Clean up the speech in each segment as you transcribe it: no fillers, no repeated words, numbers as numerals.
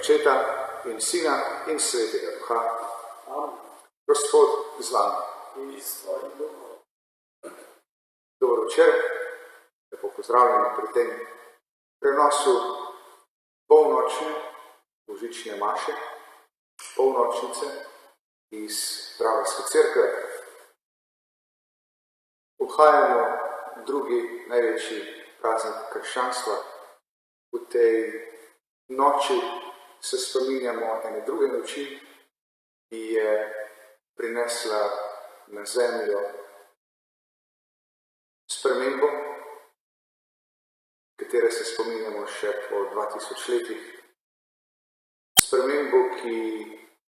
Očeta in Sina in Svetega Duha. Gospod z vami. Dobro večer, lepo pozdravljeni pri tem prenosu polnočne božične maše, polnočnice iz Pravljske cerkve. Obhajamo drugi največji praznik krščanstva. V tej noči se spominjamo ene druge noči, ki je prinesla na zemljo spremembo, katere se spominjamo še po 2000 letih. Spremembo, ki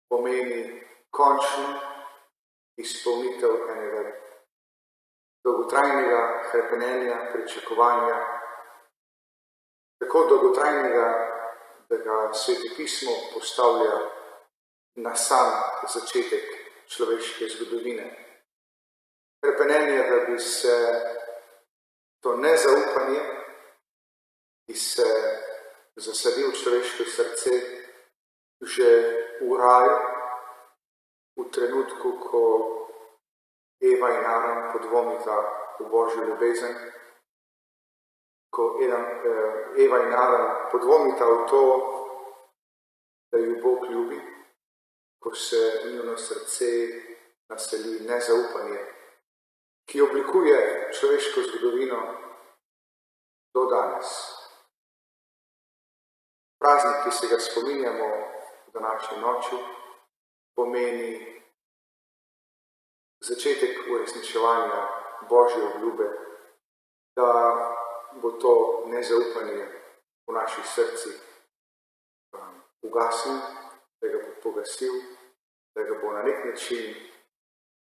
pomeni končno izpolnitev enega dolgotrajnega hrepenenja, pričakovanja, tako dolgotrajnega, da ga Sveti pismo postavlja na sam začetek človeške zgodovine. Hrepenenje, da bi se to nezaupanje, ki se zasadi v človeško srce, že v raju, v trenutku, ko Eva in Adam podvomita v Božjo ljubezen, ko Eva in Adam podvomita v to, da ju Bog ljubi, ko se v njuno srce naseli nezaupanje, ki oblikuje človeško zgodovino do danes. Praznik, ki se ga spominjamo v današnji noči, pomeni začetek uresničevanja Božje obljube, da bo to nezaupanje v naših srcih ugasnil, da ga bo pogasil, da ga bo na nek način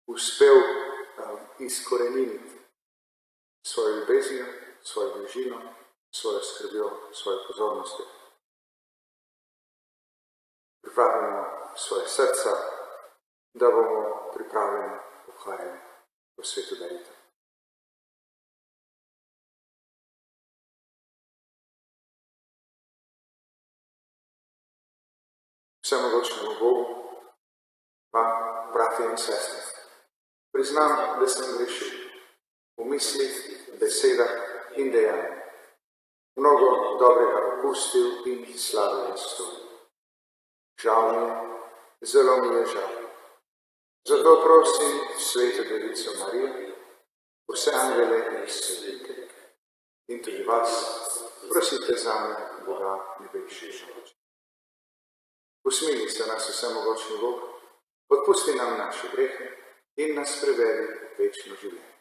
uspel izkoreniniti svojo ljubeznijo, svojo bližino, svojo skrbjo, svojo pozornostjo. Pripravimo svoje srca, da bomo pripravljeni obhajali v svetu daritev. Vsemogočnemu Bogu, vam, bratje in sestre, priznam, da sem grešil v mislih, besedah in dejanjih. Mnogo dobrega opustil in slabega storil. Žal mi je, zelo mi je žal. Zato prosim Sveto Devico Marijo, vse angele in svetnike in tudi vas, prosite zame Boga nebeškega. Usmili se nas vsemogočni Bog, odpusti nam naše grehe in nas privedi v večno življenje.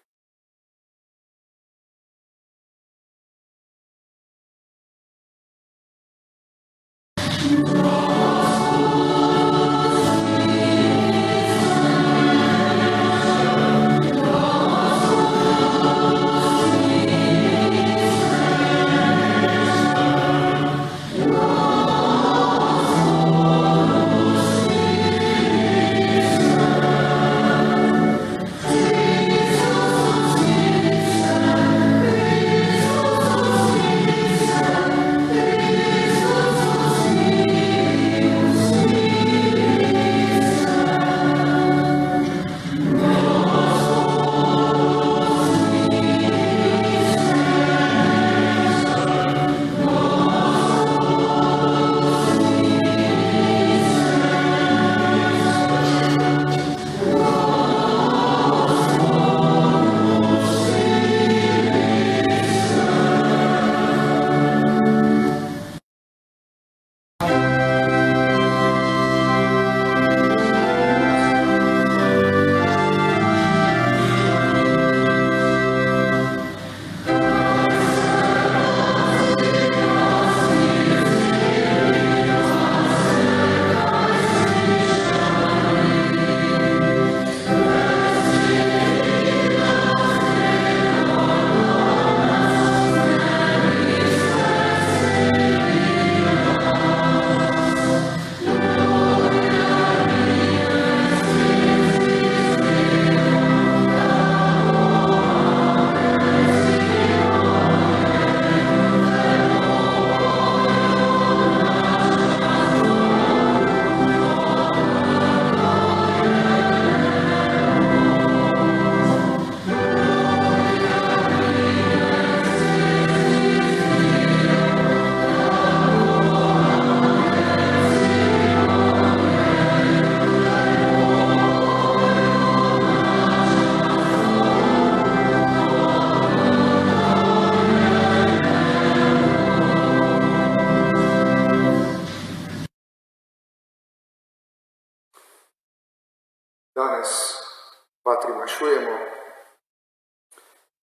mašujemo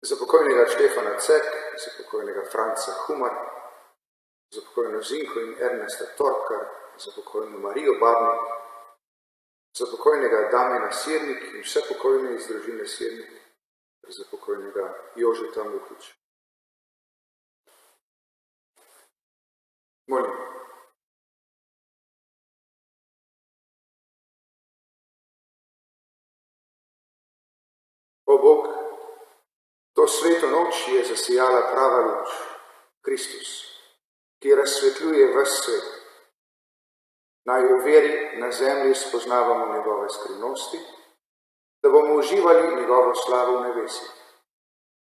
za pokojnega Štefana Cek, za pokojnega Franca Humar, za pokojno Zinko in Ernesta Torkar, za pokojno Marijo Babnik, za pokojnega Damjana Sirnik in vse pokojne iz družine Sirnik, za pokojnega Jožeta Muhiča. Molim. O Bog, to sveto noč je zasijala prava luč, Kristus, ki razsvetljuje ves svet. Naj v veri na zemlji spoznavamo njegove skrivnosti, da bomo uživali njegovo slavo v nebesi,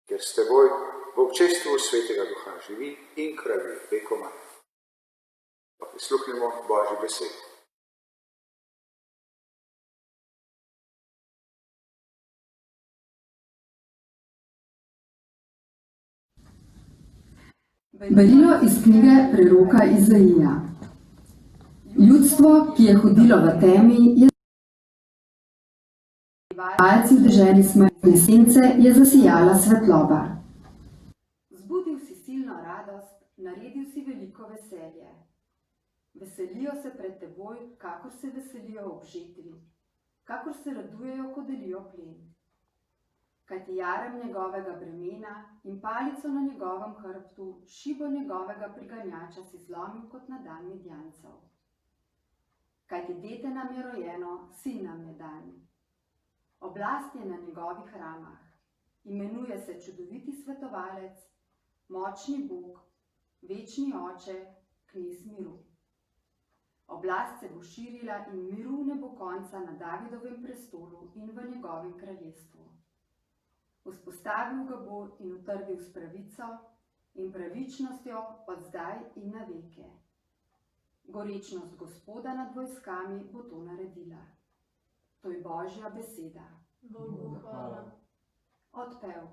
ker s teboj v občestvu Svetega Duha živi in kraljuje vekomaj. Pa prisluhnimo Božji besedi. Berilo iz knjige preroka Izaija. Ljudstvo, ki je hodilo v temi, je prebivalci v deželi smrtne sence je zasijala svetloba. Zbudil si silno radost, naredil si veliko veselje. Veselijo se pred teboj, kakor se veselijo ob žetvi, kakor se radujejo, ko delijo plen. Kajti jarem njegovega bremena in palico na njegovem hrbtu, šibo njegovega priganjača si zlomil kot na dan Midjancev. Kajti dete nam je rojeno, sin nam je dan. Oblast je na njegovih ramah, imenuje se čudoviti svetovalec, močni Bog, večni oče, knez miru. Oblast se bo širila in miru ne bo konca na Davidovem prestolu in v njegovem kraljestvu. Vzpostavil ga bo in utrdil s pravico in pravičnostjo od zdaj in na veke. Gorečnost Gospoda nad vojskami bo to naredila. To je Božja beseda. Bogu hvala. Odpev.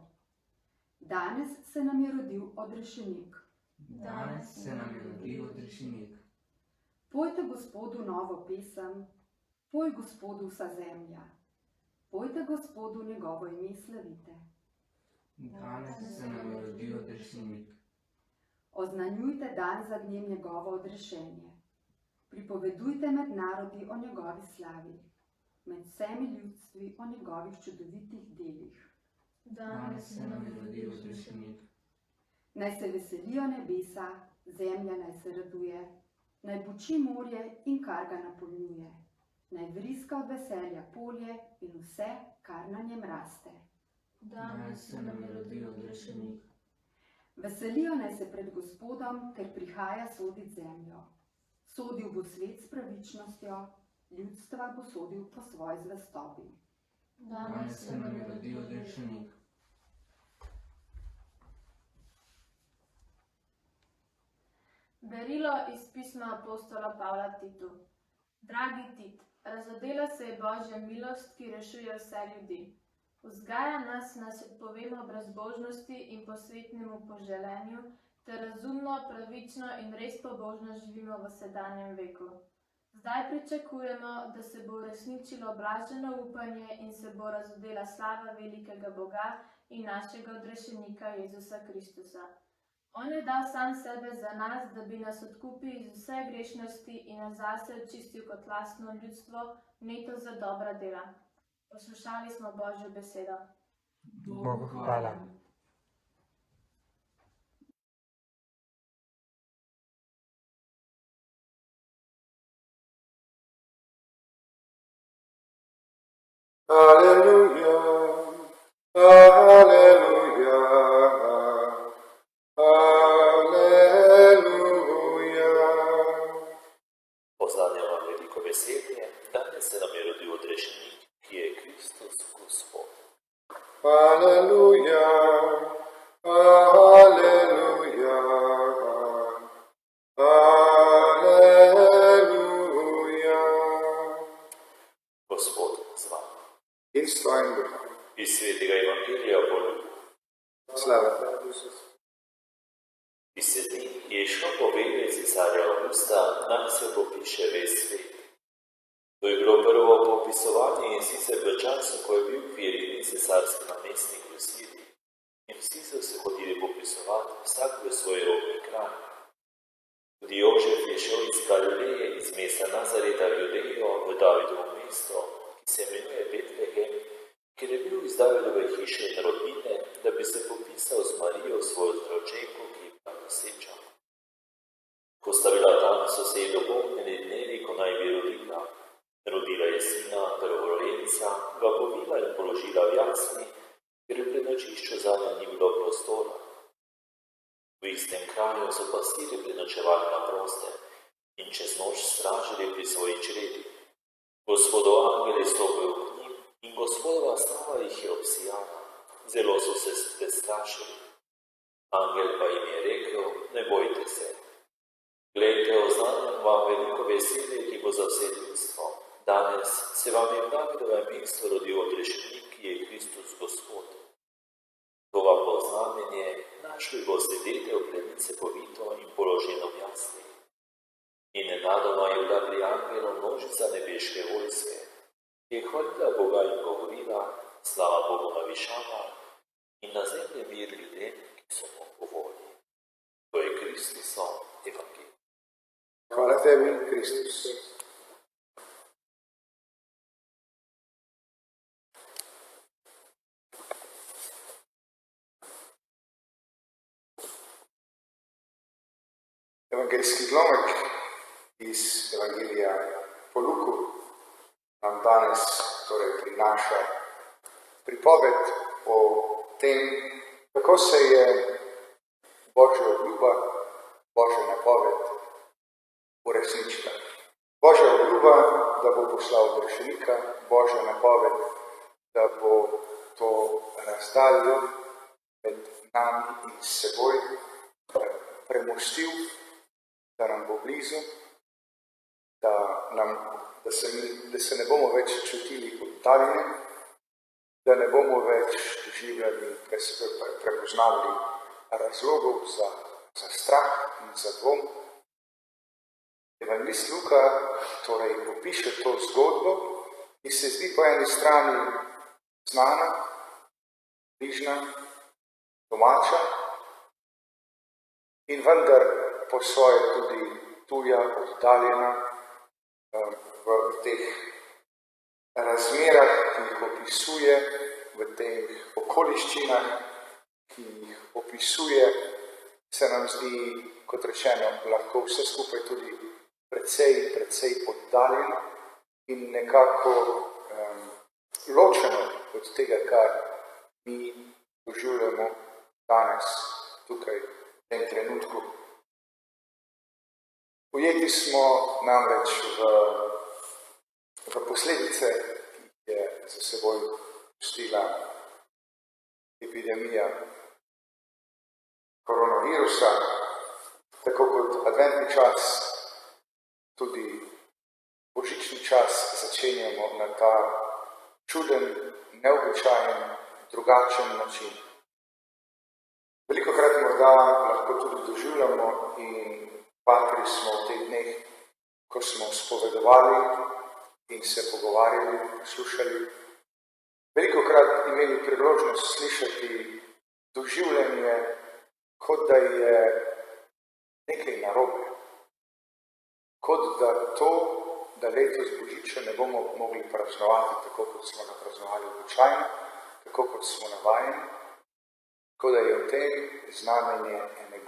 Danes se nam je rodil odrešenik. Danes se nam je rodil odrešenik. Pojte Gospodu novo pesem, poj Gospodu vsa zemlja. Pojte Gospodu njegovo ime slavite. Danes se nam je rodil odrešenik. Oznanjujte dan za dnem njegovo odrešenje. Pripovedujte med narodi o njegovi slavi, med vsemi ljudstvi o njegovih čudovitih delih. Danes se nam je rodil odrešenik. Naj se veselijo nebesa, zemlja naj se raduje, naj buči morje in kar ga napolnjuje. Naj vriska od veselja polje in vse, kar na njem raste. Danes se nam je rodil odrešenik. Veselijo naj se pred Gospodom, ker prihaja sodit zemljo. Sodil bo svet s pravičnostjo, ljudstva bo sodil po svoji zvestobi. Danes se nam je rodil odrešenik. Berilo iz pisma apostola Pavla Titu. Dragi Tit, razodela se je Božja milost, ki rešuje vse ljudi. Vzgaja nas, da se povemo brezbožnosti in posvetnemu poželenju, ter razumno, pravično in res pobožno živimo v sedanjem veku. Zdaj pričakujemo, da se bo uresničilo blaženo upanje in se bo razodela slava velikega Boga in našega odrešenika Jezusa Kristusa. On je dal sam sebe za nas, da bi nas odkupil iz vse grešnosti in nas zase očistil kot lastno ljudstvo, neto za dobra dela. Poslušali smo Božjo besedo. Bogu hvala. Aleluja, aleluja, aleluja. Ozadnjamo veliko veselje, danes se nam je rodil odrešenik, ki je Kristus Gospod. Aleluja, aleluja, aleluja. Gospod z vami. In s tvojim duhom. Iz svetega evangelija po Luku. Slava tebi, Isus. Iz se dni je šlo povedje cesarja Avgusta, naj se popiše ves svet. To je bilo prvo popisovanje in sicer v času, ko je bil Kvirin cesarski namestnik v Siriji in vsi so se hodili popisovati, vsak v svoj rodni kraj. Tudi Jožef je šel iz Galileje, iz mesta Nazareta v Judejo, v Davidovo mesto, ki se imenuje Betlehem, ker je bil iz Davidove hiše in rodine, da bi se popisal z Marijo, svojo zdravčenko, ki je bila noseča. Ko sta bila tam, so se ji dopolnili dnevi, ko naj bi rodila. Rodila je sina, prvorojenca, ga povila in položila v jasli, ker v prenočišču zanjo ni bilo prostora. V istem kraju so pastirji prenočevali na prostem in čez noč stražili pri svoji čredi. Gospodov angel je stopil k njim in Gospodova slava jih je obsijala. Zelo so se prestrašili. Angel pa jim je rekel, ne bojte se. Glejte, oznanjam vam veliko veselje, ki bo za vse ljudstvo. Danes se vam je v Davidovem mestu rodil odrešenik, ki je Kristus Gospod. To vam bo znamenje, našli boste dete v plenice povito in položeno v jasli. In nenadoma je bila pri angelu množica nebeške vojske, ki je hvalila Boga in govorila, slava Bogu na višavah in na zemlji mir ljudem, ki so mu po volji. To je Kristusov evangelij. Hvala tebi, Kristus. Evangeljski zlomek iz Evangelija po Luku nam danes prinaša pripoved o tem, kako se je Božja obljuba, Božja napoved uresničila. Božja obljuba, da bo poslal odrešenika, Božja napoved, da bo to razdaljo med nami in seboj premostil, da nam bo blizu, da se ne bomo več čutili oddaljeni, da ne bomo več doživljali, prepoznavali razlogov za strah in za dvom. Evangelist Luka opiše to zgodbo, ki se zdi po eni strani znana, bližna, domača in vendar po svoje tudi tuja, oddaljena v teh razmerah, ki jih opisuje, v teh okoliščinah, ki jih opisuje, se nam zdi, kot rečeno, lahko vse skupaj tudi precej oddaljeno in nekako ločeno od tega, kar mi doživljamo danes, tukaj, v tem trenutku. Ujeti smo namreč v posledice, ki je za seboj pustila epidemija koronavirusa, tako kot adventni čas, tudi božični čas začenjamo na ta čuden, neobičajen, drugačen način. Velikokrat morda lahko tudi doživljamo in patri smo v teh dneh, ko smo spovedovali in se pogovarjali, poslušali, velikokrat imeli priložnost slišati doživljanje, kot da je nekaj narobe. Kot da to, da letos božiča ne bomo mogli praznovati tako, kot smo ga praznovali običajno, tako, kot smo navajeni, kot da je v tem znamenje ene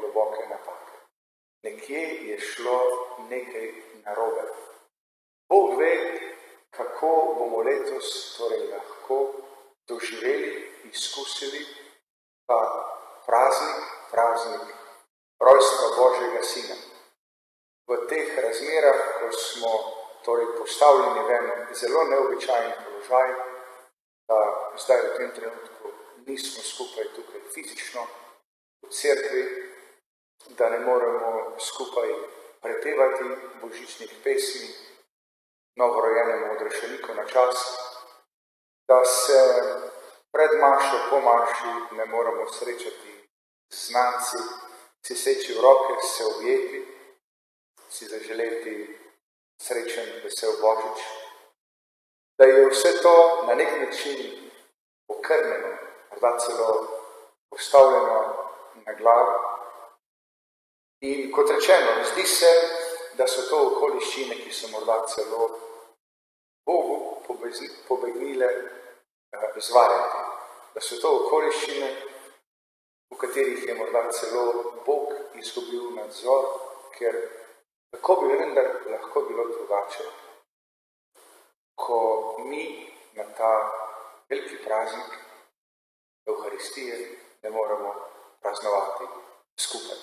globoke napake. Nekje je šlo nekaj narobe. Bog ve, kako bomo letos lahko doživeli, izkusili pa praznik rojstva Božjega Sina. V teh razmerah, ko smo postavljeni v en zelo neobičajen položaj, da zdaj v tem trenutku nismo skupaj tukaj fizično v cerkvi, da ne moremo skupaj prepevati božičnih pesmi novorojenemu odrešeniku na čas, da se pred mašo, po maši ne moremo srečati z znanci, si seči v roke, se objeti, si zaželeti srečen, vesel Božič, da je vse to na nek način okrnjeno, morda celo postavljeno na glavo. In kot rečeno, zdi se, da so to okoliščine, ki so morda celo Bogu pobegnile zvarjati. Da so to okoliščine, v katerih je morda celo Bog izgubil nadzor, ker kako bi vendar lahko bilo drugače, ko mi na ta veliki praznik Evharistije ne moremo praznovati skupaj.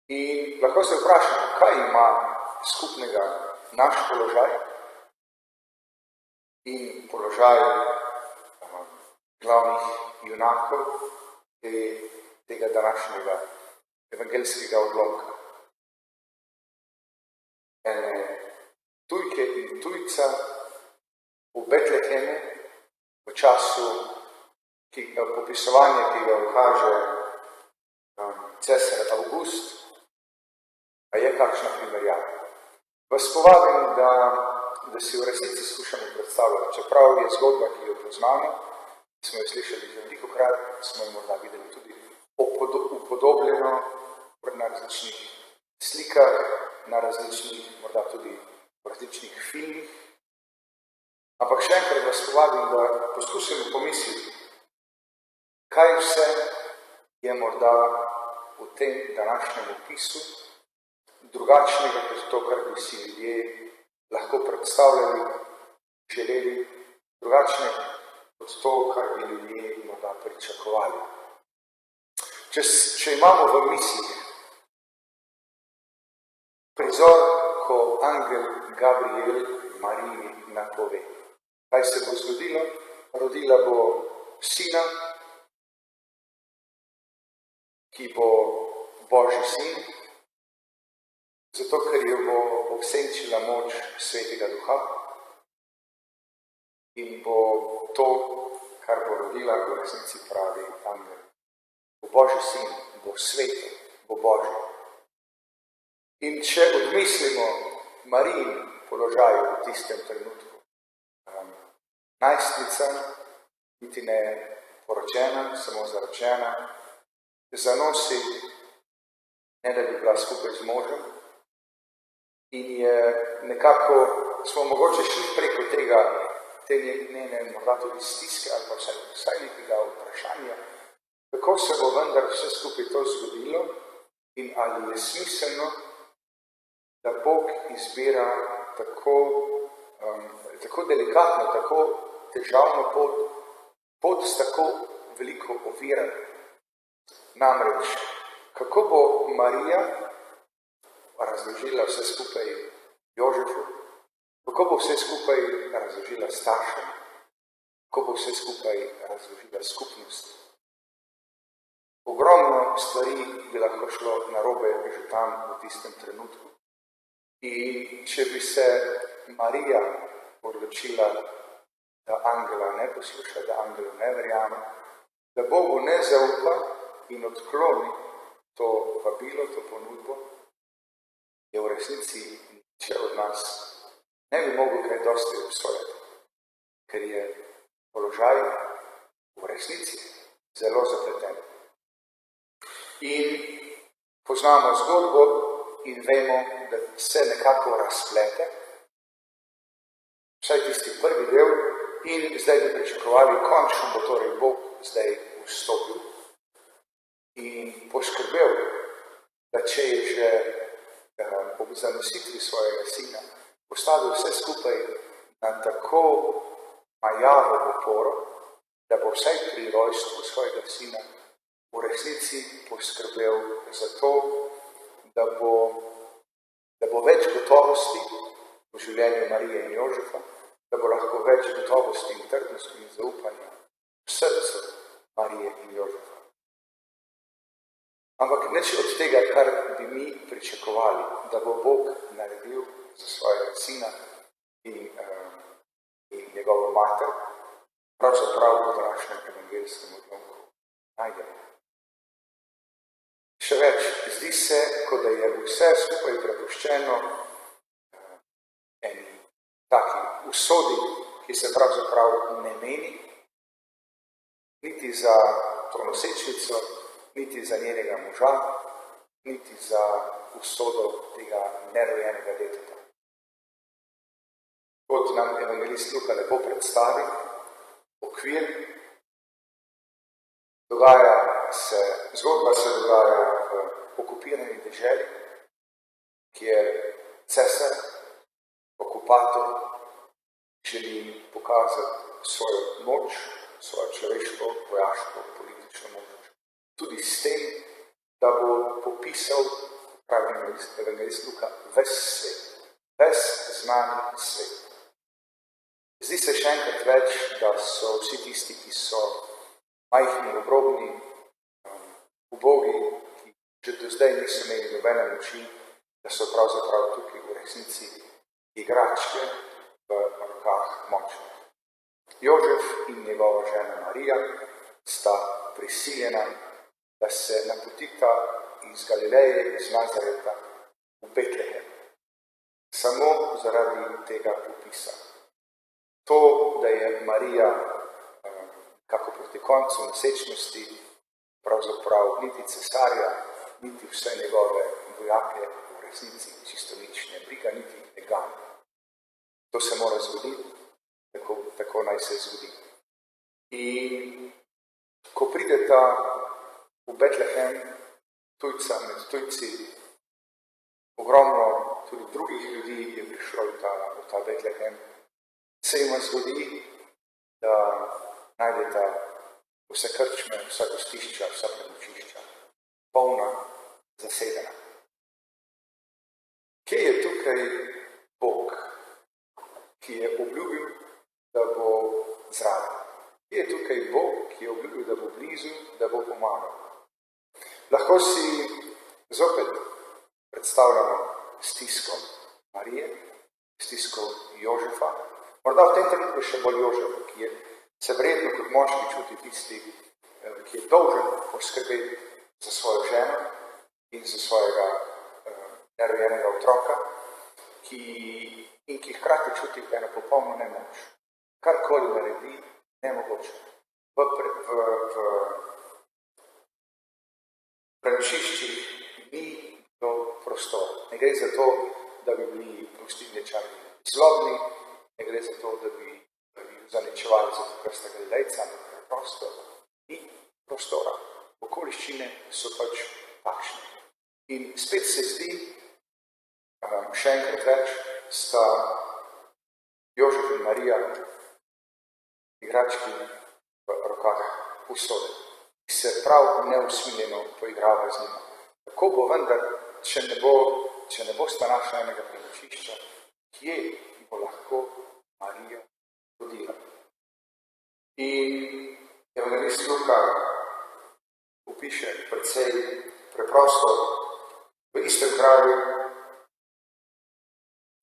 In lahko se vprašamo, kaj ima skupnega naš položaj in položaj glavnih junakov tega današnjega evangeljskega odlomka. Ene tujke in tujca v Betlehemu v času popisovanja, ki ga ukaže cesar Avgust, a je kakšna primerjava. Vas povabim, da si v resnici skušamo predstavljati, čeprav je zgodba, ki jo poznamo, smo jo slišali že velikokrat, smo jo morda videli tudi upodobljeno na različnih slikah, na različnih, morda tudi v različnih filmih. Ampak še enkrat vas povabim, da poskusimo pomisliti, kaj vse je morda v tem današnjem opisu drugačnega kot to, kar bi si ljudje lahko predstavljali, želeli, drugačne kot to, kar bi ljudje morda pričakovali. Če imamo v mislih prizor, ko angel Gabriel Mariji napove, kaj se bo zgodilo, rodila bo sina, ki bo Božji sin, zato ker jo bo obsenčila moč Svetega Duha in bo to, kar bo rodila, v resnici pravi angel. Bo Božji sin, bo sveti, bo Božji. In če odmislimo Marijin položaj v tistem trenutku, najstnica, niti ne poročena, samo zaročena, zanosi, ne da bi bila skupaj z možem, in je nekako, smo mogoče šli preko tega, te njene morda tudi stiske ali pa vsaj nekega vprašanja, kako se bo vendar vse skupaj to zgodilo in ali je smiselno, da Bog izbira tako delikatno, tako težavno pot s tako veliko oviranj. Namreč, kako bo Marija razložila vse skupaj Jožefu, kako bo vse skupaj razložila staršem, kako bo vse skupaj razložila skupnost. Ogromno stvari bi lahko šlo narobe že tam v tistem trenutku. In če bi se Marija odločila, da angela ne posluša, da angelu ne verjame, da Bogu ne zaupa in odkloni to vabilo, to ponudbo, je v resnici nihče od nas ne bi mogel kaj dosti obsojati, ker je položaj v resnici zelo zapleten. In poznamo zgodbo in vemo, da se nekako razplete, vsaj tisti prvi del, in zdaj bi pričakovali, končno bo torej Bog zdaj vstopil in poskrbel, da če je že ob zanositvi svojega sina postavil vse skupaj na tako majavo oporo, da bo vsaj pri rojstvu svojega sina v resnici poskrbel za to, da bo več gotovosti v življenju Marije in Jožefa, da bo lahko več gotovosti in trdnosti in zaupanja v srcu Marije in Jožefa. Ampak nič od tega, kar bi mi pričakovali, da bo Bog naredil za svojega sina in njegovo mater, pravzaprav v današnjem evangelskem odlomku najdemo. Še več, zdi se, kot da je vse skupaj prepuščeno usodi, ki se pravzaprav ne meni, niti za to nosečnico, niti za njenega moža, niti za usodo tega nerojenega deteta. Kot nam evangelist Luka lepo predstavi, okvir, zgodba se dogaja v okupirani deželi, kjer cesar, okupator, želi pokazati svojo moč, svojo človeško, vojaško, politično moč. Tudi s tem, da bo popisal, pravi evangelist Luka, ves svet, ves znani svet. Zdi se še enkrat več, da so vsi tisti, ki so majhni, obrobni, ubogi, ki že do zdaj niso imeli nobene moči, da so pravzaprav tukaj v resnici igračke v rokah močnih. Jožef in njegova žena Marija sta prisiljena, da se napotita iz Galileje, iz Nazareta v Betlehem. Samo zaradi tega popisa. To, da je Marija, kako proti koncu nosečnosti, pravzaprav niti cesarja, niti vse njegove vojake v resnici čisto nič ne briga, niti ne gane. To se mora zgoditi, tako naj se zgodi. In ko prideta v Betlehem, tujca med tujci, ogromno tudi drugih ljudi je prišlo v ta Betlehem, se jim zgodi, da najdeta vse krčme, vsa gostišča, vsa prenočišča, polna, zasedena. Kje je tukaj Bog, ki je obljubil, da bo zraven? Kje je tukaj Bog, ki je obljubil, da bo blizu, da bo pomagal? Lahko si zopet predstavljamo stisko Marije, stisko Jožefa, morda v tem trenutku še bolj Jožefa, ki se verjetno kot moški čuti tisti, ki je dolžen poskrbeti za svojo ženo in za svojega nerojenega otroka, in ki hkrati čuti eno popolno nemoč. Karkoli naredi, nemogoče. V prenočiščih ni do prostora. Ne gre za to, da bi bili gostilničarji zlobni, ne gre za to, da bi zaničevali zato, ker sta Galilejca, ampak preprosto ni prostora. Okoliščine so pač takšne. In spet se zdi, še enkrat več, sta Jožef in Marija igrački v rokah usode, ki se prav neusmiljeno poigrava z njima. Kako bo vendar, če ne bosta našla enega prenočišča, kje bo lahko Marija hodila? In evangelist Luka opiše precej preprosto, v istem kraju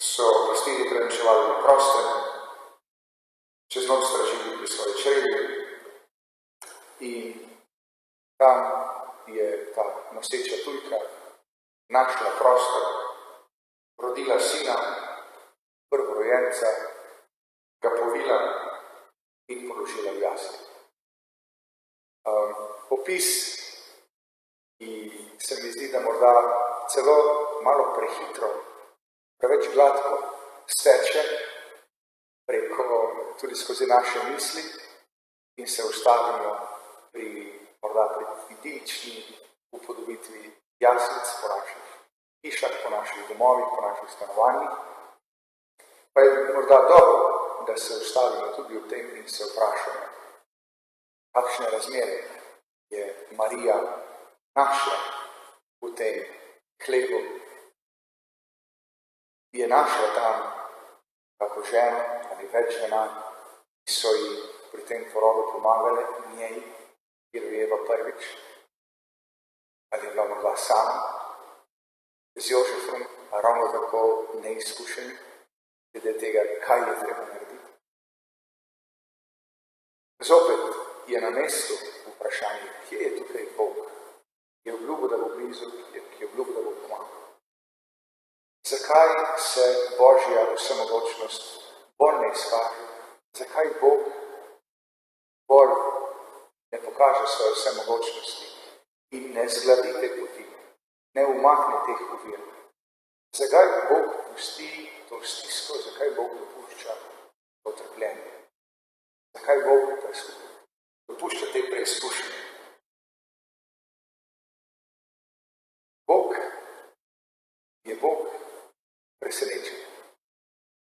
so pastiri prenočevali na prostem, čez noč stražili pri svoji čredi in tam je ta noseča tujka našla prostor, rodila sina, prvorojenca, ga povila in položila v jasli. Opis, ki se mi zdi, da morda celo malo prehitro, preveč gladko steče tudi skozi naše misli in se ustavimo morda pri idilični upodobitvi jaslic po naših hišah, po naših domovih, po naših stanovanjih. Pa je morda dobro, da se ustavimo tudi v tem in se vprašamo, kakšne razmere je Marija našla v tem hlebu. Je našla tam kako ženo ali več žena, ki so ji pri tem porodu pomagale njej, ki rojeva prvič, ali je bila morda sama z Jožefom, a ravno tako neizkušeni, glede tega, kaj je treba narediti. Zopet je na mestu vprašanje, kje je tukaj Bog, ki je obljubil, da bo blizu, ki je obljubil, da bo pomagal. Zakaj se Božja vsemogočnost bolj ne izkaže, zakaj Bog bolj ne pokaže svoje vsemogočnosti in ne zgladi te poti, ne umakne teh ovir. Zakaj Bog pusti to stisko, zakaj Bog dopušča to trpljenje? Zakaj Bog dopušča te preizkušnje? Bog je Bog presenečen,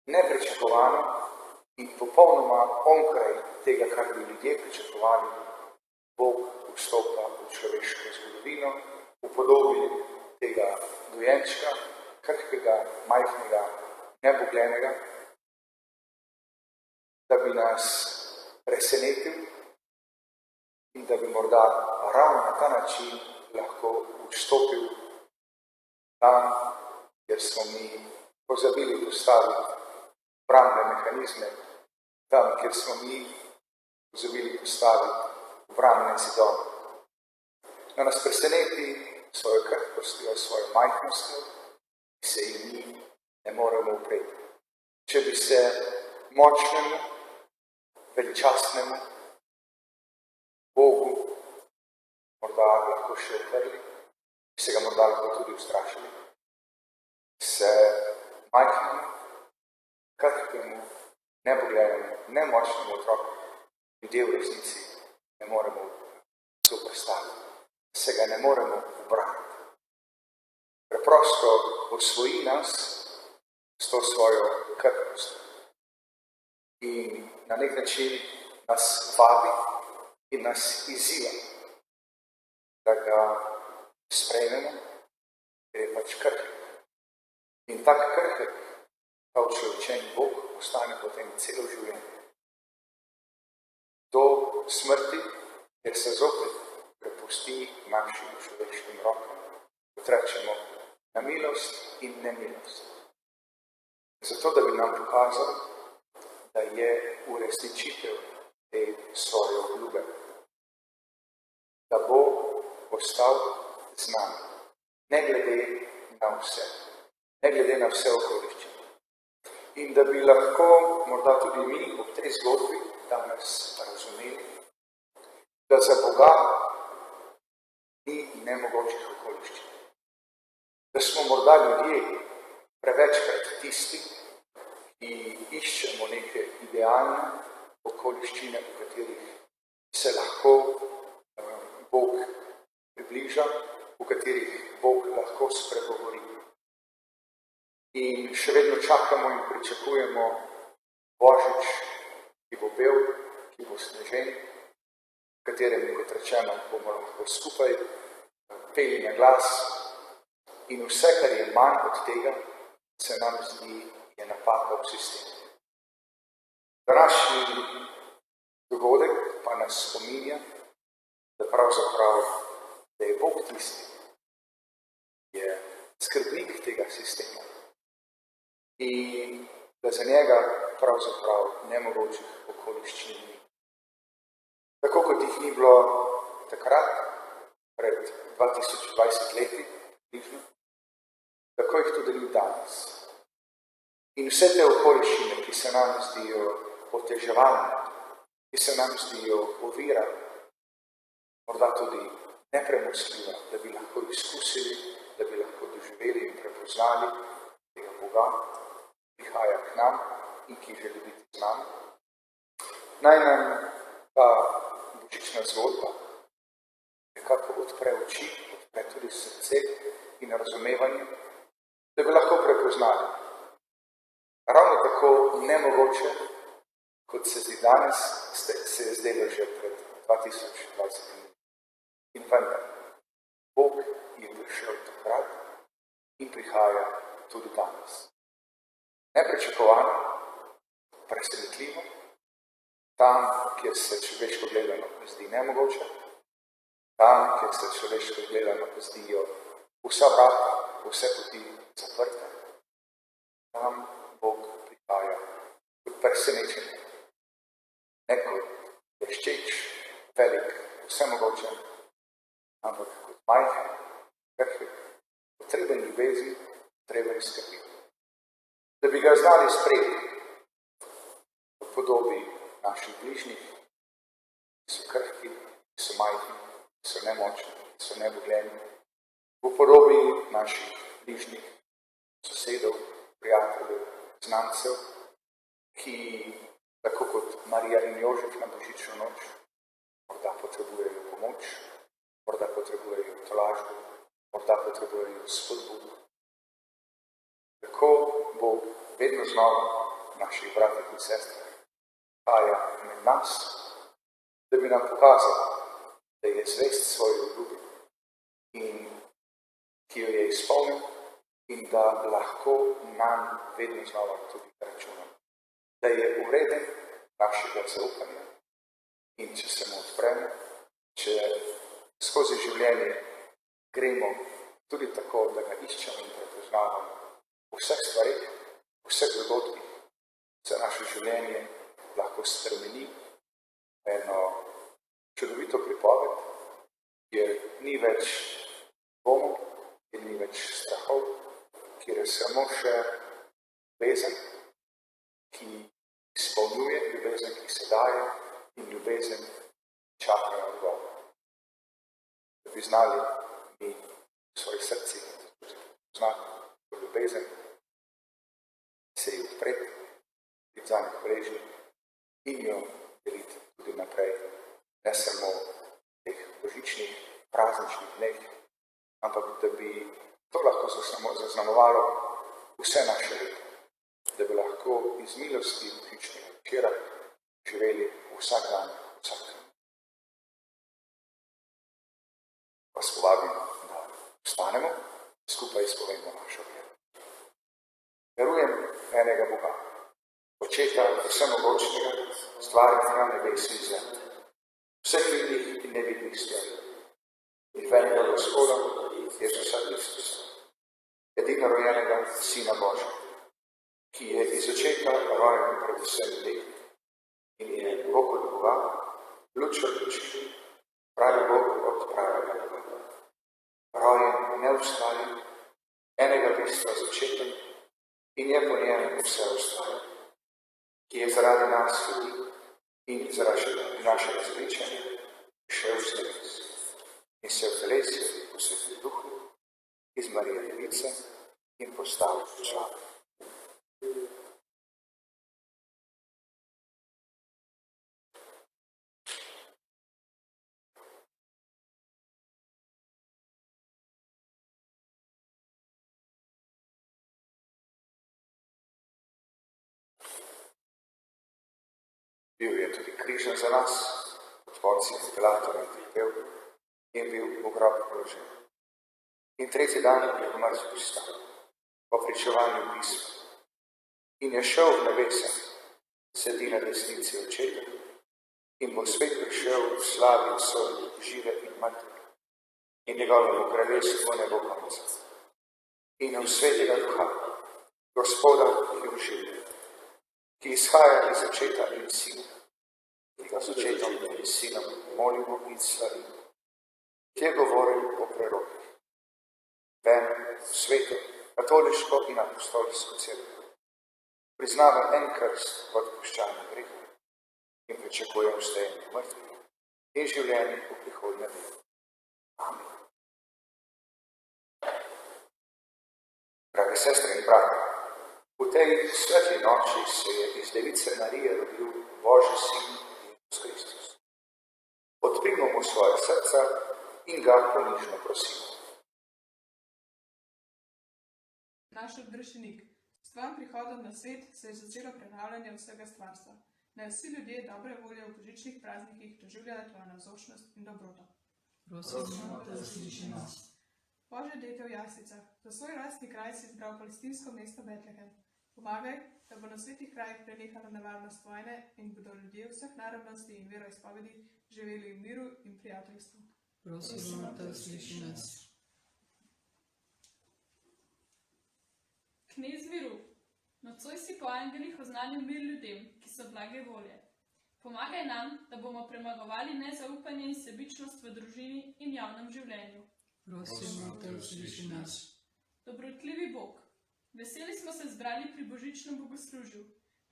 nepričakovano in popolnoma onkraj tega, kar bi ljudje pričakovali. Bog vstopa v človeško zgodovino v podobi tega dojenčka, krhkega, majhnega, nebogljenega, da bi nas presenetil in da bi morda ravno na ta način lahko vstopil tam, kjer smo mi pozabili postaviti obrambne mehanizme, tam, kjer smo mi pozabili postaviti obrambne zidove. Da nas preseneti svojo krhkostjo, svojo majhnostjo, ki se jim mi ne moremo upreti. Če bi se močnemu, veličastnemu Bogu morda lahko še uprli, bi se ga morda lahko tudi ustrašili, se majhnemu, krhkemu, neboglenemu, nemočnemu otroku ljudje v resnici ne moremo zoperstaviti, se ga ne moremo ubraniti. Preprosto osvoji nas s to svojo krhkostjo in na nek način nas vabi in nas izziva, da ga sprejmemo, ker je pač krhek. In tak krhek, ta učlovečen Bog, ostane potem celo življenje. Do smrti, ker se zopet prepusti našim človeškim rokam, kot rečemo, na milost in nemilost. Zato, da bi nam pokazal, da je uresničitev te svoje obljube, da bo ostal z nami, ne glede na vse, ne glede na vse okoliščine. In da bi lahko morda tudi mi ob tej zgodbi danes razumeli, da za Boga ni nemogočih okoliščin. Da smo morda ljudje prevečkrat tisti, ki iščemo neke idealne okoliščine, v katerih se lahko Bog približa, v katerih Bog lahko spregovori. In še vedno čakamo in pričakujemo Božič, ki bo bel, ki bo snežen, v katerem, kot rečeno, bomo lahko skupaj peli na glas. In vse, kar je manj od tega, se nam zdi, je napaka v sistemu. Današnji dogodek pa nas spominja, da pravzaprav, da je Bog tisti, ki je skrbnik tega sistema in da za njega pravzaprav nemogočih okoliščin ni. Tako kot jih ni bilo takrat, pred 2020 leti, bližno, tako jih tudi ni danes. In vse te okoliščine, ki se nam zdijo oteževalne, ki se nam zdijo ovira, morda tudi nepremostljiva, da bi lahko izkusili, da bi lahko doživeli in prepoznali tega Boga, prihaja k nam in ki želi biti z nami. Naj nam ta božična zgodba nekako odpre oči, odpre tudi srce in razumevanje, da bi lahko prepoznali. Ravno tako nemogoče, kot se zdi danes, se je zdelo že pred 2020. In vendar, Bog je prišel takrat in prihaja tudi danes. Nepričakovano, presenetljivo, tam, kjer se človeško gledano zdi nemogoče, tam, kjer se človeško gledano zdijo vsa vrata, vse poti zaprte, tam Bog prihaja kot presenečen, ne kot bleščeč, velik, vsemogočen, ampak kot majhen, krhek, potreben ljubezni, potreben skrbi. Da bi ga znali sprejeti, podobi naših bližnjih, ki so krhki, ki so majhni, ki so nemočni, ki so nebogljeni, v podobi naših bližnjih sosedov, prijateljev, znancev, ki, tako kot Marija in Jožef na božično noč, morda potrebujejo pomoč, morda potrebujejo tolažbo, morda potrebujejo spodbudo. Tako bo vedno znova naših bratih in sestrah haja med nas, da bi nam pokazal, da je zvest svoji ljubi in ki jo je izpolnil in da lahko nam vedno znova tudi računamo. Da je ureden našega zaupanja in če se mu odpremo, če skozi življenje gremo tudi tako, da ga iščemo in prepoznavamo v vseh stvarih, v vseh dogodkih, se naše življenje lahko spremeni eno čudovito pripoved, kjer ni več dvomov, kjer ni več strahov, kjer je samo še ljubezen, ki izpolnjuje, ljubezen, ki se daje in ljubezen, ki čaka na odgovor. Da bi znali mi v svojih srcih poznati to ljubezen, se ji odpreti, biti za njo hvaležni in jo deliti tudi naprej, ne samo v teh božičnih, prazničnih dneh, ampak da bi to lahko zaznamovalo vse naše leto, da bi lahko iz milosti božičnega večera živeli vsak dan, vsak dan. Vas povabim, da vstanemo, skupaj izpovemo našo vero. Verujem v enega Boga, Očeta vsemogočnega, stvarnika nebes in zemlje, vseh vidnih in nevidnih stvari, in v enega Gospoda, Jezusa Kristusa, edino rojenega Sina Božja, ki je iz očeta rojen pred vsemi leti in je Bog od Boga, luč od luči, pravi Bog od pravega Boga, rojen neustvarjen, enega bistva z očetom in je po njem vse ustvarjeno, ki je zaradi nas ljudi in zaradi našega zvečanja šel z nebes in se vtelesil v Svetem Duhu iz Marije Device in postal človek. Bil je tudi križan za nas, od Poncija Pilata in trpel, in bil v grob položen. In tretji dan je umrl vstal, po pričevanju pisma, in je šel v nebesa, sedi na desnici Očeta, in bo svet prišel v slavi vseh žive in mrtve, in njegovemu kraljestvu ne bo konca. In v svetega Duha, Gospoda, ki oživlja, ki izhaja iz Očeta in Sina, ki ga z Očetom in Sinom molimo in slavimo, ki je govoril po prerokih, v enem svetu, katoliško in apostolsko cerkev, priznava en krst v odpuščanju grehov in pričakuje vstajanje mrtvih in življenje v prihodnjem letu. Amen. Drage sestre in brati, v tej svetli noči se je iz Device Marije rodil Božji Sin Jezus Kristus. Odprimo mu svoje srca in ga ponižno prosimo. Naš odrešenik, s tvojim prihodom na svet se je začelo prenavljanje vsega stvarstva. Naj vsi ljudje dobre volje v božičnih praznikih doživljajo tvojo navzočnost in dobroto. Prosimo, da zasliši nas. Božje dete v jaslicah, za svoj rojstni kraj si izbral palestinsko mesto Betlehem. Pomagaj, da bo na svetih krajih prenehala nevarnost vojne in bodo ljudje vseh narodnosti in veroizpovedi živeli v miru in prijateljstvu. Prosimo, da zasliši nas. Knez miru, nocoj si po angelih oznanil mir ljudem, ki so blage volje. Pomagaj nam, da bomo premagovali nezaupanje in sebičnost v družini in javnem življenju. Prosimo, da zasliši nas. Dobrotljivi Bog, veseli smo se zbrali pri božičnem bogoslužju.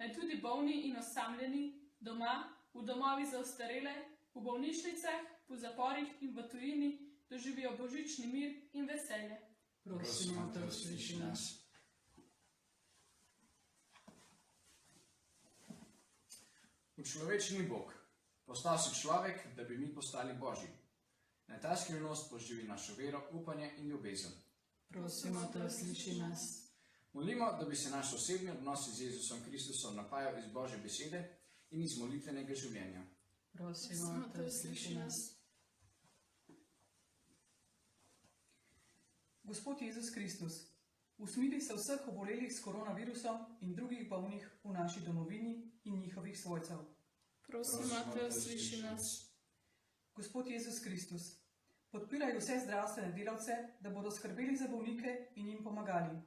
naj tudi bolni in osamljeni doma, v domovih za ostarele, v bolnišnicah, po zaporih in v tujini doživijo božični mir in veselje. Prosimo, da usliši nas. Učlovečni Bog, postal si človek, da bi mi postali Božji. Naj ta skrivnost poživi našo vero, upanje in ljubezen. Prosimo, da usliši nas. Molimo, da bi se naš osebni odnos z Jezusom Kristusom napajal iz Božje besede in iz molitvenega življenja. Prosimo, da usliši nas. Gospod Jezus Kristus, usmili se vseh obolelih s koronavirusom in drugih bolnih v naši domovini in njihovih svojcev. Prosimo, da usliši nas. Gospod Jezus Kristus, podpiraj vse zdravstvene delavce, da bodo skrbeli za bolnike in jim pomagali.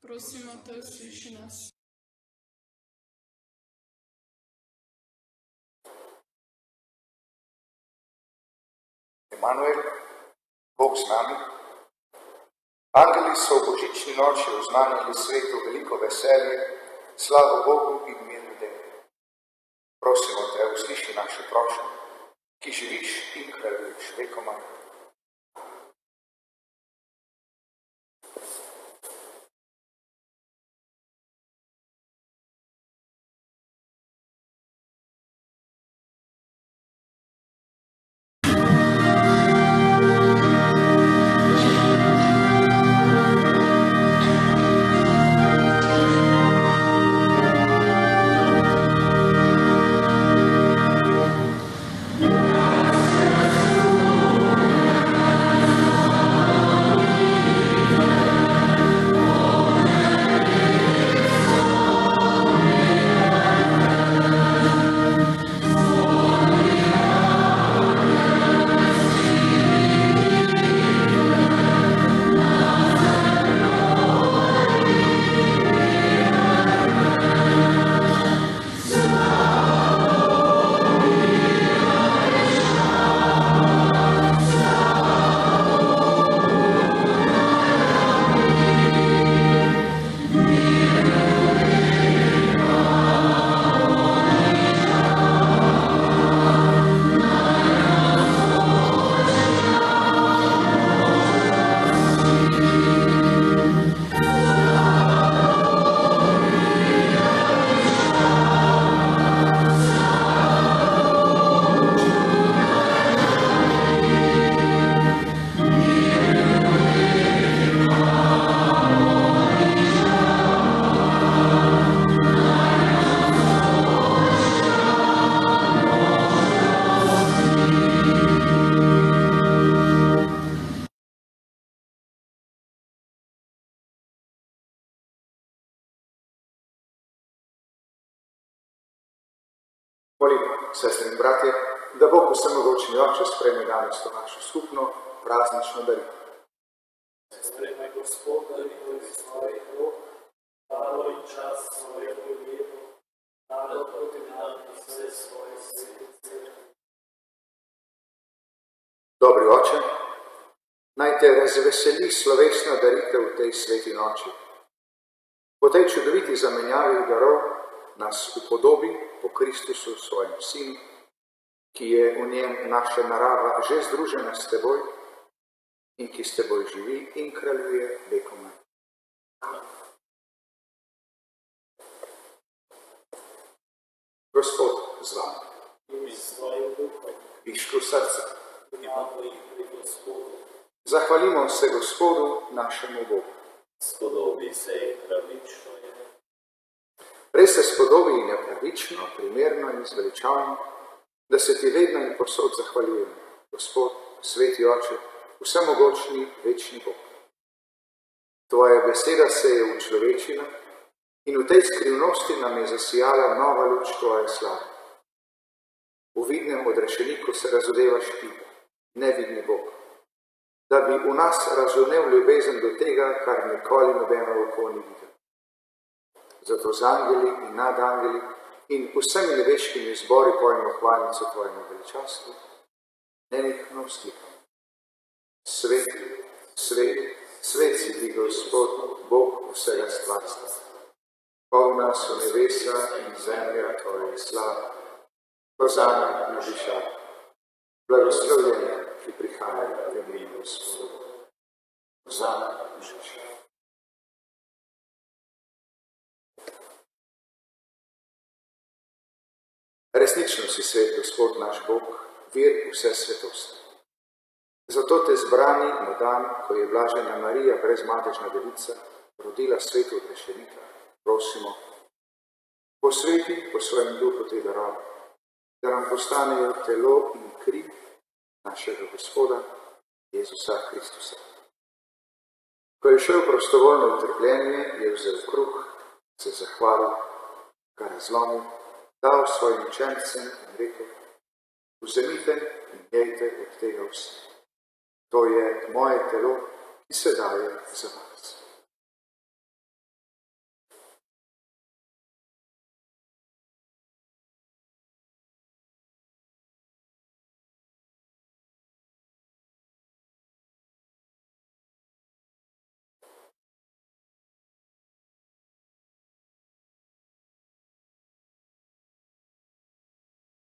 Prosimo, da usliši nas. Emanuel, Bog z nami. Angeli so v božični noči oznanili svetu veliko veselje, slavo Bogu in mir ljudem. Prosimo te, usliši naše prošnje, ki živiš in kraljuješ vekomaj. Molimo, sestre in bratje, da Bog vsemogočni Oče sprejme danes to našo skupno praznično darilo. Sprejme Gospod daritev svojih rok, dalo in čas svojemu delu, dalo proti nam vse svoje svetice. Dobri Oče, naj te razveseli slovesna daritev v tej sveti noči. Po tej čudoviti zamenjavi darov nas upodobi po Kristusu, svojem Sinu, ki je v njem naša narava že združena s teboj in ki s teboj živi in kraljuje vekomaj. Gospod z vami. In s tvojim duhom. Pišku srca. Imamo jih pri Gospodu. Zahvalimo se Gospodu, našemu Bogu. Spodobi se in pravično je. Res se spodobi in je pravično, primerno in zveličavno, da se ti vedno in povsod zahvaljujem, Gospod, sveti Oče, vsemogočni, večni Bog. Tvoja beseda se je učlovečila in v tej skrivnosti nam je zasijala nova luč tvoje slave. V vidnem odrešeniku se razodevaš ti, nevidni Bog, da bi v nas razumel ljubezen do tega, kar nikoli nobeno oko ni videl. Zato z angeli in nad angeli in vsemi nebeškimi zbori pojmo hvalnico tvojemu veličastvu, nenehno vzklikamo. Svet, svet, svet si ti, Gospod, Bog vsega stvarstva. Polna so nebesa in zemlja tvoje slave. Hozana na višavah. Blagoslovljeni, ki prihajajo v imenu Gospodovo. Hozana na višavah. Resnično si svet, Gospod naš Bog, vir vse svetosti. Zato te zbrani na dan, ko je blažena Marija, brezmadežna devica, rodila svetu odrešenika, prosimo, posveti po svojem duhu te darove, da nam postanejo telo in kri našega Gospoda Jezusa Kristusa. Ko je šel prostovoljno v trpljenje, je vzel kruh, se zahvalil, ga razlomil, dal svojim učencem in rekel, vzemite in jejte od tega vsi. To je moje telo, ki se daje za vas.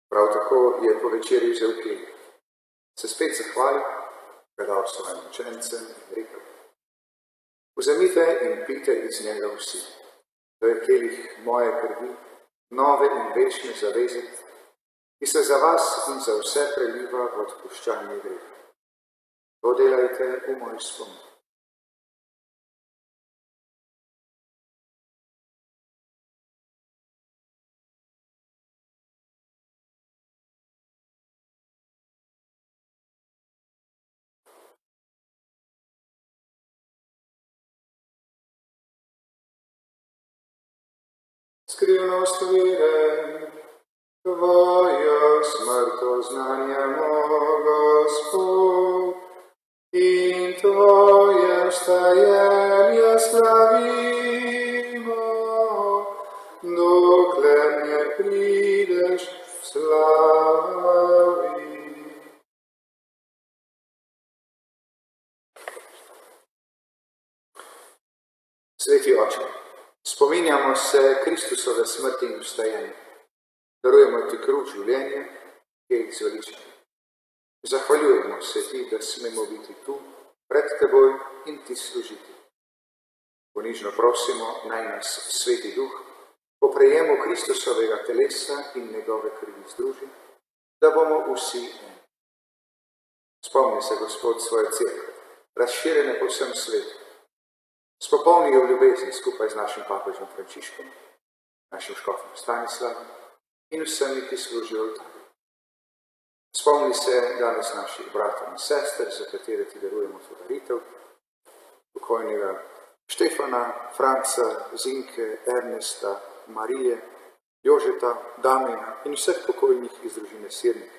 Prav tako je po večerji vzel kelih, se spet zahvalil, ga dal svojim učencem in rekel, vzemite in pite iz njega vsi. To je kelih moje krvi, nove in večne zaveze, ki se za vas in za vse preliva v odpuščanje greha. To delajte v moj spomin. Skrivnost vire, tvojo smrto znanjamo, Gospod, in tvoje vstajenje slavimo, dokler ne prideš v slavi. Sveti Oče, spominjamo se Kristusove smrti in vstajenja. Darujemo ti kruh življenja, ki je izveličen. Zahvaljujemo se ti, da smemo biti tu, pred teboj in ti služiti. Ponižno prosimo, naj nas Sveti Duh po prejemu Kristusovega telesa in njegove krvi združi, da bomo vsi eni. Spomni se, Gospod, svoje cerkve, razširjene po vsem svetu. Spopolni jo v ljubezni skupaj z našim papežem Frančiškom, našim škofom Stanislavom in vsemi, ki služijo oltarju. Spomni se danes naših bratov in sester, za katere ti darujemo to daritev, pokojnega Štefana, Franca, Zinke, Ernesta, Marije, Jožeta, Damjana in vseh pokojnih iz družine Sirnik,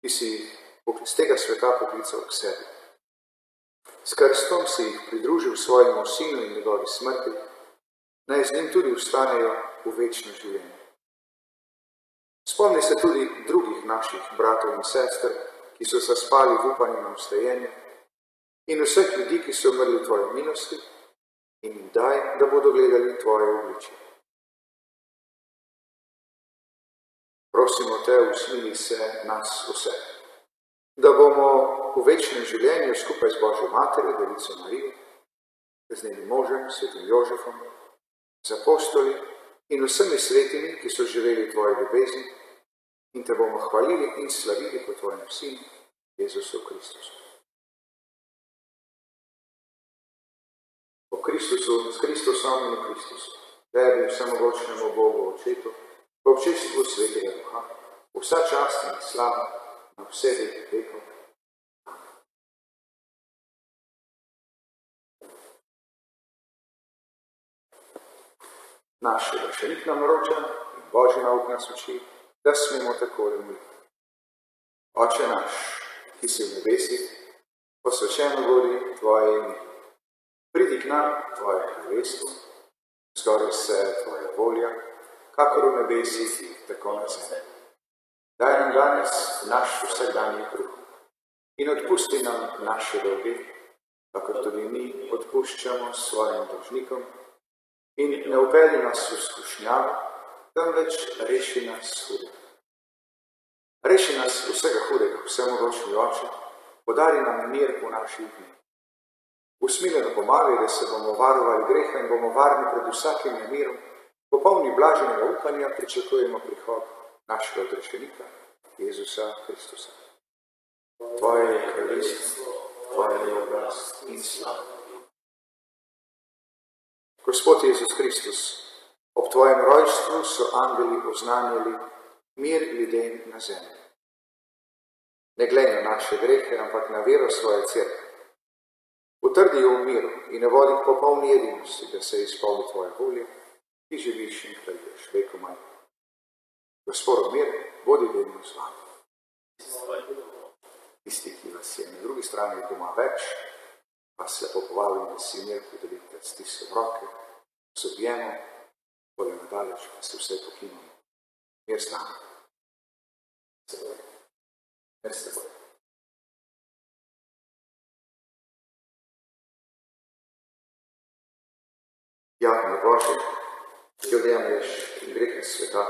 ki si jih iz tega sveta poklical k sebi. S krstom si jih pridružil svojemu sinu in njegovi smrti, naj z njim tudi vstanejo v večno življenje. Spomni se tudi drugih naših bratov in sester, ki so zaspali v upanju na vstajenje, in vseh ljudi, ki so umrli v tvoji milosti, in jim daj, da bodo gledali tvoje obličje. Prosimo te, usmili se nas vseh, da bomo v večnem življenju skupaj z Božjo materjo, Devico Marijo, z njenim možem, svetim Jožefom, z apostoli in vsemi svetimi, ki so živeli v tvoji ljubezni, in te bomo hvalili in slavili po tvojem sinu, Jezusu Kristusu. Po Kristusu, s Kristusom in v Kristusu, tebi vsemogočnemu Bogu Očetu, po občestvu Svetega Duha, vsa čast in slava na vse veke vekov. Naš rešenik nam naroča in Božji nauk nas uči, da smemo takole moliti. Oče naš, ki si v nebesih, posvečeno bodi tvoje ime. Pridi k nam tvoje kraljestvo, zgodi se tvoja volja, kakor v nebesih, tako na zemlji. Daj nam danes naš vsakdanji kruh in odpusti nam naše dolge, kakor tudi mi odpuščamo svojim dolžnikom, In ne upelji nas v skušnjavo, temveč reši nas hudega. Reši nas vsega hudega, vsemogočni Oče, podari nam mir v naših dneh. Usmiljeno pomagaj, da se bomo varovali greha in bomo varni pred vsakim nemirom, popolni blaženega upanja pričakujemo prihod našega odrešenika, Jezusa Kristusa. Tvoje je kraljestvo, Tvoje je oblast in slava. Gospod Jezus Kristus, ob Tvojem rojstvu so angeli oznanjali mir ljudem na zemlji. Ne glej na naše grehe, ampak na vero svoje cerkve. Utrdi jo v miru in ne vodi k popolni edinosti, da se izpolni Tvoja volja, ki živiš in kraljuješ vekomaj. Gospod mir, bodi vedno z vami. Tisti, ki vas je na drugi strani doma več, vas lepo povabim, da si mir podelite stiskom roke, z objemom, bolje nadaleč, pa se vse pokimamo. Mir z nami. Mir s teboj. Jakne Bože, ki odjemlješ grehe sveta,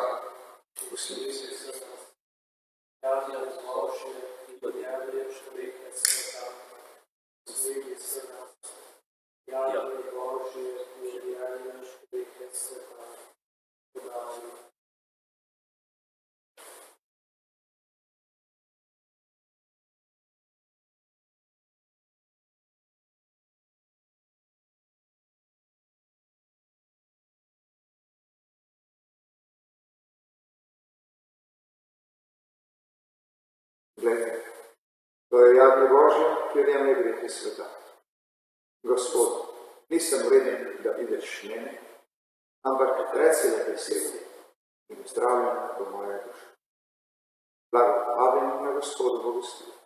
usmili se. Jakne Bože, ki odjemlješ grehe sveta, usmili se. Jakne Bože, ki odjemlješ grehe sveta, podaj. Glejte, to je Jakne Bože, ki odjemlje grehe sveta. Gospod, nisem vreden, da ideš mene, ampak reci le besede in zdravljen bo moja duša. Blagoslavljen na Gospodovo gostilo.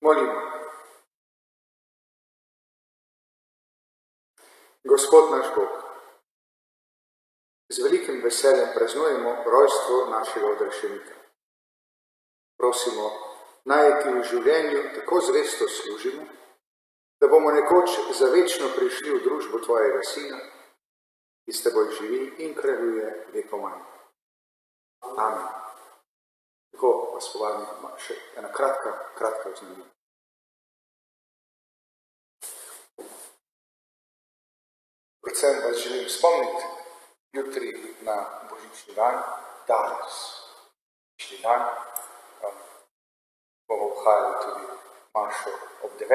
Molimo. Gospod naš Bog, z velikim veseljem praznujemo rojstvo našega odrešenika. Prosimo, naj ti v življenju tako zvesto služimo, da bomo nekoč za večno prišli v družbo tvojega sina, ki s teboj živi in kraljuje vekomaj. Amen. Tako vas povabim, še ena kratka oznanitev. Predvsem vas želim spomniti, jutri na božični dan, danes, božični dan, bomo obhajali tudi mašo ob 9,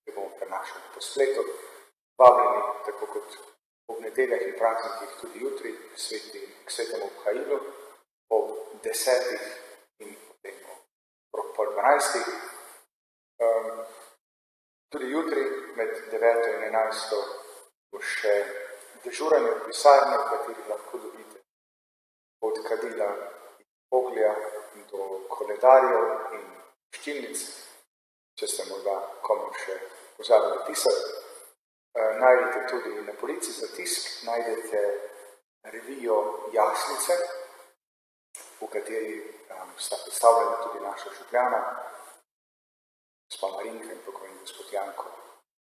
ki bomo prenašali po spletu, vabljeni, tako kot ob nedeljah in praznikih, tudi jutri k svetemu obhajilu, ob 10 in potem okrog pol 12. Tudi jutri med 9 in 11 bo še dežuranje v pisarni, v kateri lahko dobite od kadila in oglja do koledarjev in ščilnic, če ste morda komu še pozabili pisati. Najdete tudi na polici za tisk, najdete revijo Jasnice, v kateri sta predstavljena tudi naša župljana, gospa Marinka in pokojni gospod Janko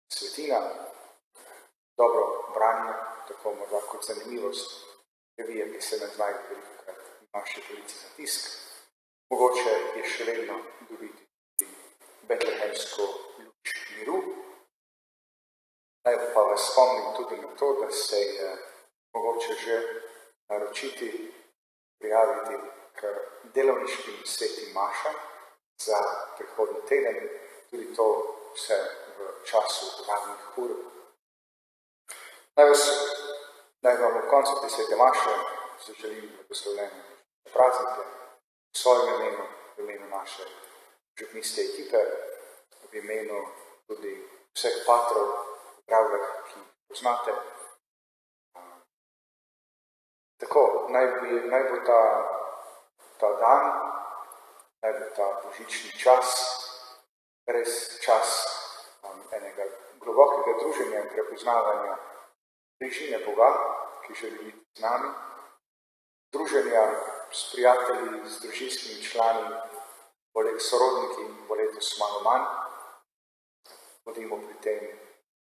Svetina. Dobro branje, tako morda kot zanimivost revije, ki se ne znajde velikokrat v naši polici za tisk. Mogoče je še vedno dobiti betlehemsko luč miru. Naj pa vas spomnim tudi na to, da se je mogoče že naročiti, prijaviti k delovniškim svetim mašam za prihodnji teden, tudi to vse v času uradnih ur. Naj vam v koncu te svete maše zaželim blagoslovljene praznike v svojem imenu, v imenu naše župnijske ekipe, v imenu tudi vseh patrov, pravih, ki jih poznate. Tako, naj bo ta dan, naj bo ta božični čas, res čas enega globokega druženja in prepoznavanja bližine Boga, ki želi biti z nami, druženja s prijatelji, s družinskimi člani, sorodniki bo letos malo manj. Bodimo pri tem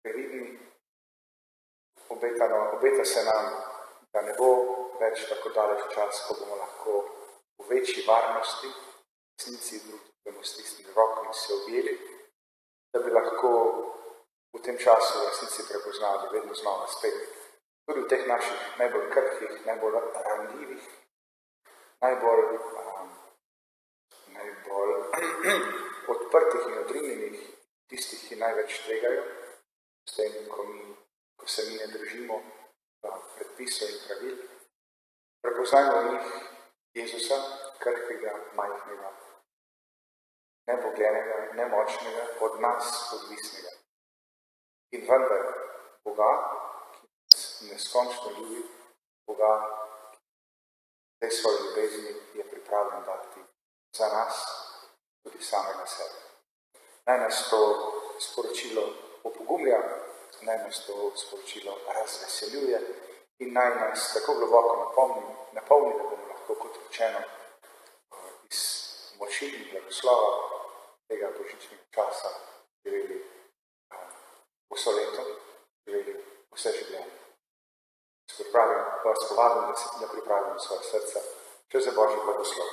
previdni. Obeta se nam, da ne bo več tako daleč čas, ko bomo lahko v večji varnosti, v resnici drugemu stisnili roko in se objeli, da bi lahko v tem času v resnici prepoznali vedno znova spet. Tudi v teh naših najbolj krhkih, najbolj ranljivih, najbolj odprtih in odrinjenih, tistih, ki največ tvegajo, s tem, ko se mi ne držimo predpisov in pravil. Prepoznajmo v njih Jezusa, krhkega, majhnega, nebogljenega, nemočnega, od nas odvisnega. In vendar Boga, ki nas neskončno ljubi, Boga, ki tej svoji ljubezni je pripravljen dati za nas tudi samega sebe. Naj nas to sporočilo opogumlja, naj nas to sporočilo razveseljuje in naj nas tako globoko napolni, da bomo lahko, kot rečeno, iz moči in blagoslova tega božičnega časa živeli vso leto, živeli vse življenje. Vas povabim, da pripravim svoje srce še za Božji blagoslov.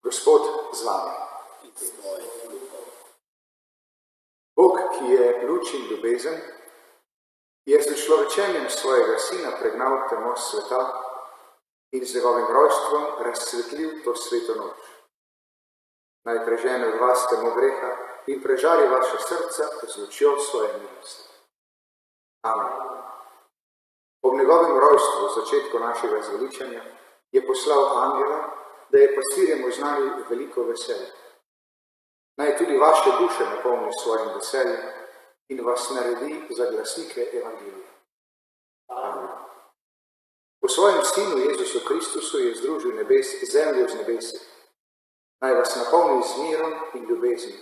Gospod z vami. Bog, ki je luč in ljubezen, je z človečenjem svojega sina pregnal temo sveta in z njegovim rojstvom razsvetlil to sveto noč. Naj prežene od vas temo greha in prežali vaše srca z lučjo svoje milosti. Amen. Ob njegovem rojstvu, v začetku našega zveličanja, je poslal angela, da je pastirjem oznanil veliko veselje. Naj tudi vaše duše napolni svojim veseljem in vas naredi za glasnike evangelija. Amen. Po svojem sinu Jezusu Kristusu je združil zemljo z nebesi. Naj vas napolni z mirom in ljubezni,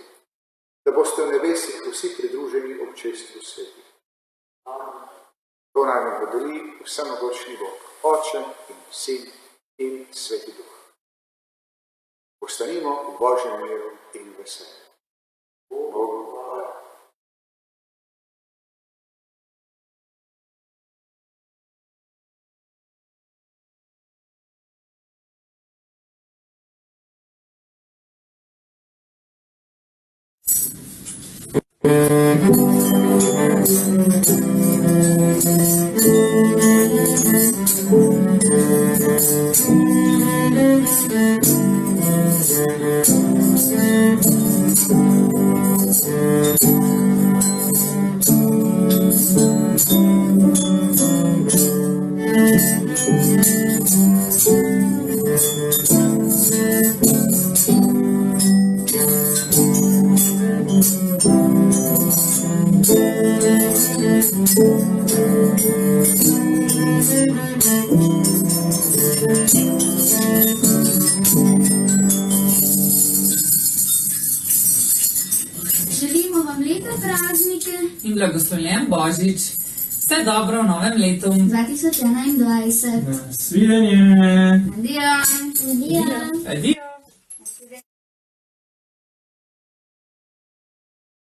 da boste v nebesih vsi pridruženi občestvu svetih. To naj nam podeli vsemogočni Bog, Oče in Sin in Sveti Duh. Ostanimo v Božjem miru in veselju. Bogu hvala. Želimo vam lepe praznike In blagoslovljen Božič. Vse dobro v novem letu. 2021. Svidenje. Adijo. Adijo.